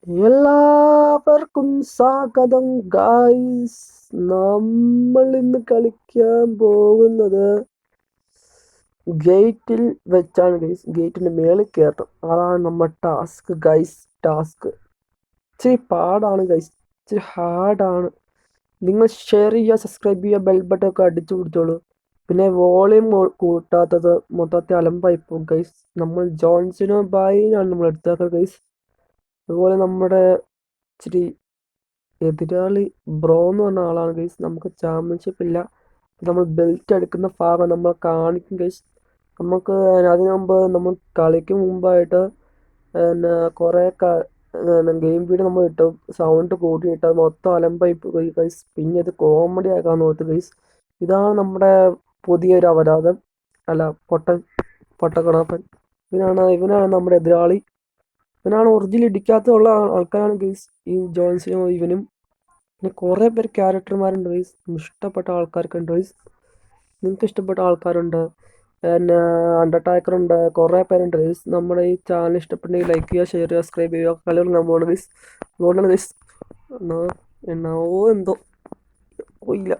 എല്ലാവർക്കും സ്വാഗതം ഗായ്സ്. നമ്മൾ ഇന്ന് കളിക്കാൻ പോകുന്നത് ഗേറ്റിൽ വെച്ചാണ് ഗൈസ്. ഗേറ്റിന്റെ മേളിൽ കയറണം, അതാണ് നമ്മുടെ ടാസ്ക് ഗൈസ്. ടാസ്ക് ഇച്ചിരി പാടാണ് ഗൈസ്, ഇച്ചിരി ഹാർഡാണ്. നിങ്ങൾ ഷെയർ ചെയ്യുക, സബ്സ്ക്രൈബ് ചെയ്യുക, ബെൽ ബട്ടൺ ഒക്കെ അടിച്ചു പിടിച്ചോളൂ. പിന്നെ വോളിയം കൂട്ടാത്തത് മൊത്തത്തിൽ അലമ്പായി പോകും ഗൈസ്. നമ്മൾ ജോൺസിനോ ബായിനാണ് നമ്മൾ എടുത്തേക്കുന്നത് ഗൈസ്. അതുപോലെ നമ്മുടെ ഇച്ചിരി എതിരാളി ബ്രോ എന്ന് പറഞ്ഞ ആളാണ് ഗൈസ്. നമുക്ക് ചാമ്പ്യൻഷിപ്പ് ഇല്ല, നമ്മൾ ബെൽറ്റ് എടുക്കുന്ന ഭാഗം നമ്മൾ കാണിക്കും ഗൈസ്. നമുക്ക് അതിനു മുമ്പ് നമ്മൾ കളിക്ക് മുമ്പായിട്ട് പിന്നെ കുറേ ഗെയിം വീഡിയോ നമ്മൾ ഇട്ടു, സൗണ്ട് കൂട്ടിയിട്ട് അത് മൊത്തം അലമ്പായി പോയി ഗൈസ്. പിന്നെ ഇത് കോമഡി ആക്കാൻ നോക്ക് ഗൈസ്. ഇതാണ് നമ്മുടെ പുതിയൊരു അപരാധം, അല്ല പൊട്ടക്കണാപ്പൻ. ഇവനാണ് നമ്മുടെ എതിരാളി. ഇവനാണ് ഒറിജിനൽ ഇടിക്കാത്തുള്ള ആൾക്കാരാണ് ഗൈസ്, ഈ ജോൺസിനും ഇവനും. പിന്നെ കുറേ പേര് ക്യാരക്ടർമാരുണ്ട് ഗൈസ്, ഇഷ്ടപ്പെട്ട ആൾക്കാരൊക്കെ ഉണ്ട് ഗൈസ്. നിങ്ങൾക്ക് ഇഷ്ടപ്പെട്ട ആൾക്കാരുണ്ട്, പിന്നെ അണ്ടർടാക്കർ ഉണ്ട്, കുറേ പേരുണ്ട് ഗൈസ്. നമ്മുടെ ഈ ചാനൽ ഇഷ്ടപ്പെട്ടെങ്കിൽ ലൈക്ക് ചെയ്യുക, ഷെയർ ചെയ്യുക, സബ്സ്ക്രൈബ് ചെയ്യുക. കളികൾ നമ്മൾ ഗൈസ്, അതുകൊണ്ടാണ് ഗൈസ്. എന്നാവോ എന്തോ പോയില്ല,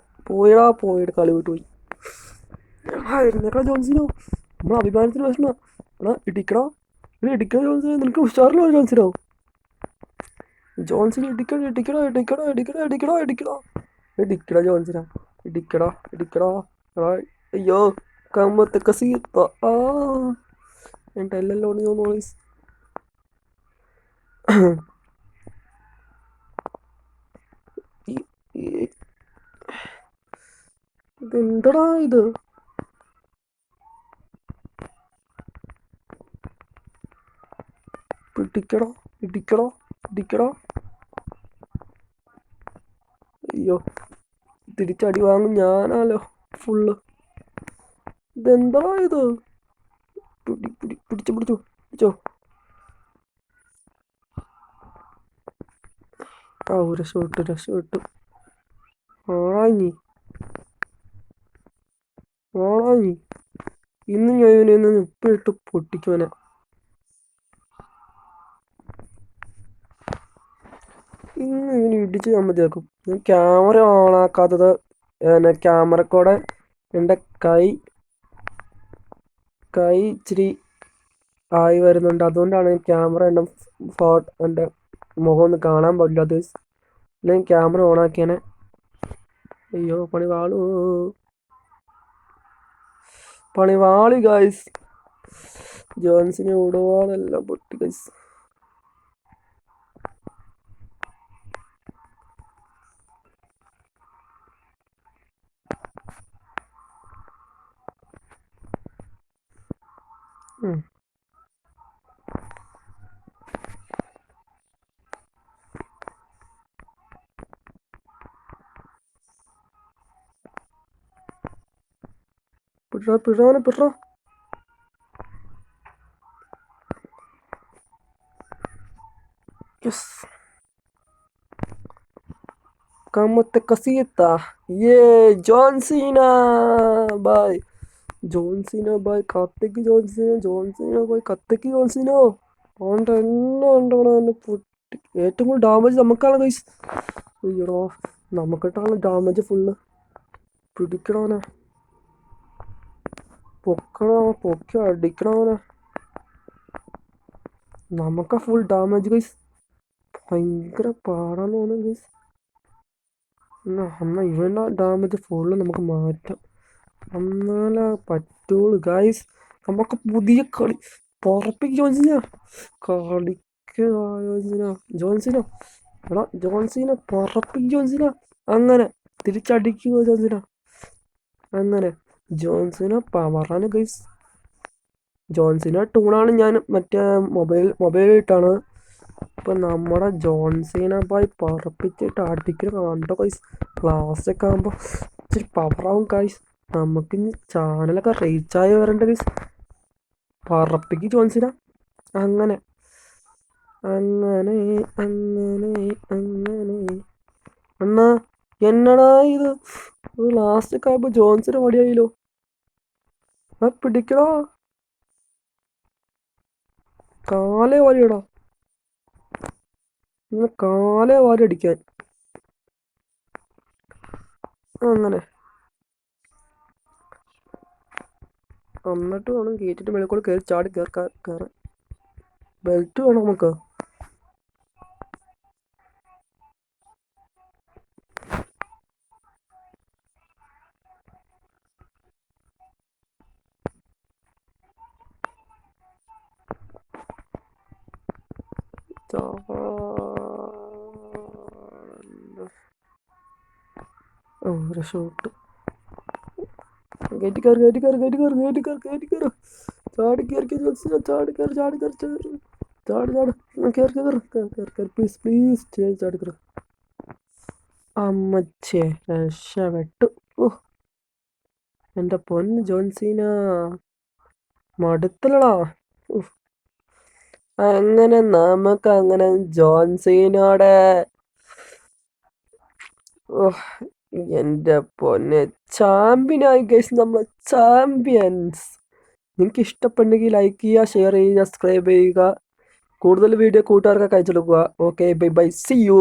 പോയിട്ട് കളി വിട്ടു പോയി. ഇരുന്നേക്കടാ ജോൺസിനോ, നമ്മളെ അഭിമാനത്തിന് പ്രശ്നമാണ്. എടാ ഇടിക്കടാ, ഇടിക്കടാ ജോൺസിനോ, നിനക്ക് ഉഷാറിലോ ജോൺസിനോ. ജോൺസിന് ഇടിക്കടാ ജോൺസിനാ, ഇടിക്കടാ. അയ്യോ, കമ്മത്തൊക്കെ സീത്ത. എല്ലാം നോളീസ്. ഇതെന്തടാ ഇത്? ഇടിക്കടോ. അയ്യോ, തിരിച്ചടി വാങ്ങും ഞാനാലോ ഫുള്ള്. ഇതെന്താ ഇത്? പിടിച്ചോ. രക്ഷപ്പെട്ടു. ആണാഞ്ഞി ഇന്ന് ഞാൻ ഇവനെ ഉപ്പിട്ട് പൊട്ടിക്കുവനെ. ഇന്ന് ഇവന് ഇടിച്ച് ഞാൻ മതിയാക്കും. ക്യാമറ ഓണാക്കാത്തത് ക്യാമറക്കൂടെ എൻ്റെ കൈ ഇച്ചിരി ആയി വരുന്നുണ്ട്, അതുകൊണ്ടാണ് ക്യാമറ എൻ്റെ മുഖം ഒന്ന് കാണാൻ പാടില്ലാത്ത. ഞാൻ ക്യാമറ ഓണാക്കിയാനെ. അയ്യോ, പണിവാളി ഗൈസ്. ജോൺസിനെ ഉടവാളെല്ലാം പൊട്ടി guys. പിട. Yes. Como te casita. John Cena bye. John Cena bye. കത്തിക്ക് John Cena bye. കത്തിക്ക് John Cena. എന്നെ പൊട്ടി. ഏറ്റവും കൂടുതൽ ഡാമേജ് നമുക്കാണ് ഗൈസ്. അയ്യോ, നമുക്കിട്ടാണ് ഡാമേജ് ഫുള്ള്. പിടിക്കണവനെ, പൊക്കി അടിക്കണവനെ. നമുക്കാ ഫുൾ ഡാമേജ് ഗൈസ്. ഭയങ്കര പാടാന്ന് തോന്നുന്നു ഗൈസ്. എന്നാൽ ഇവൻ്റെ ഡാമേജ് ഫുള്ള് നമുക്ക് മാറ്റാം, എന്നാലേ പറ്റുള്ളൂ ഗൈസ്. നമുക്ക് പുതിയ കളി പുറപ്പിക്ക് ജോൺസിന. ജോൺസിന എടാ, ജോൺസിനെ പുറപ്പിക്ക് ജോൺസിന. അങ്ങനെ തിരിച്ചടിക്കുക ജോൺസിന. അങ്ങനെ ജോൺസിനെ പവറാണ് ഗൈസ്. ജോൺസിനെ ടൂണാണ് ഞാൻ മറ്റേ മൊബൈലിട്ടാണ്. ഇപ്പം നമ്മുടെ ജോൺസിനെ പോയി പറപ്പിച്ചിട്ട് അടിക്കുന്ന കണ്ടോ ഗൈസ്. ക്ലാസ്സൊക്കെ ആകുമ്പോൾ ഇച്ചിരി പവറാവും ഗൈസ്. നമുക്കിനി ചാനലൊക്കെ റീച്ചായി വരണ്ട ഗൈസ്. പറപ്പിക്ക് ജോൺസിന. അങ്ങനെ അണ്ണാ, എന്നടാ ഇത്? ലാസ്റ്റൊക്കെ ആകുമ്പോൾ ജോൺസിനെ വടിയായില്ലോ. പിടിക്കടാ, കാലേ വലിയടാ. ഇങ്ങനെ കാലേ വാരി അടിക്കാൻ. അങ്ങനെ എന്നിട്ട് വേണം ഗേറ്റിൻ്റെ മേളിൽ കൂടെ കയറി ചാടി കയറാൻ. ബെൽറ്റ് വേണം നമുക്ക്. ഒരു ഷോട്ട്. കയറ്റി കയറി ചാടി കയറി ചാടി പ്ലീസ് ചാടി കയറി. അമ്മച്ചേ രക്ഷപ്പെട്ടു. എൻ്റെ പൊന്ന് ജോൺസീന മടുത്തലടാ. അങ്ങനെ നമുക്കങ്ങനെ ജോൺസീനോടെ എൻ്റെ പൊന്നെ ചാമ്പ്യനായി ഗൈസ്, നമ്മൾ ചാമ്പ്യൻസ്. നിങ്ങൾക്ക് ഇഷ്ടപ്പെട്ടെങ്കിൽ ലൈക്ക് ചെയ്യുക, ഷെയർ ചെയ്യുക, സബ്സ്ക്രൈബ് ചെയ്യുക. കൂടുതൽ വീഡിയോ കൂട്ടുകാർക്ക് അയച്ചു കൊടുക്കുക. Okay bye bye, see U.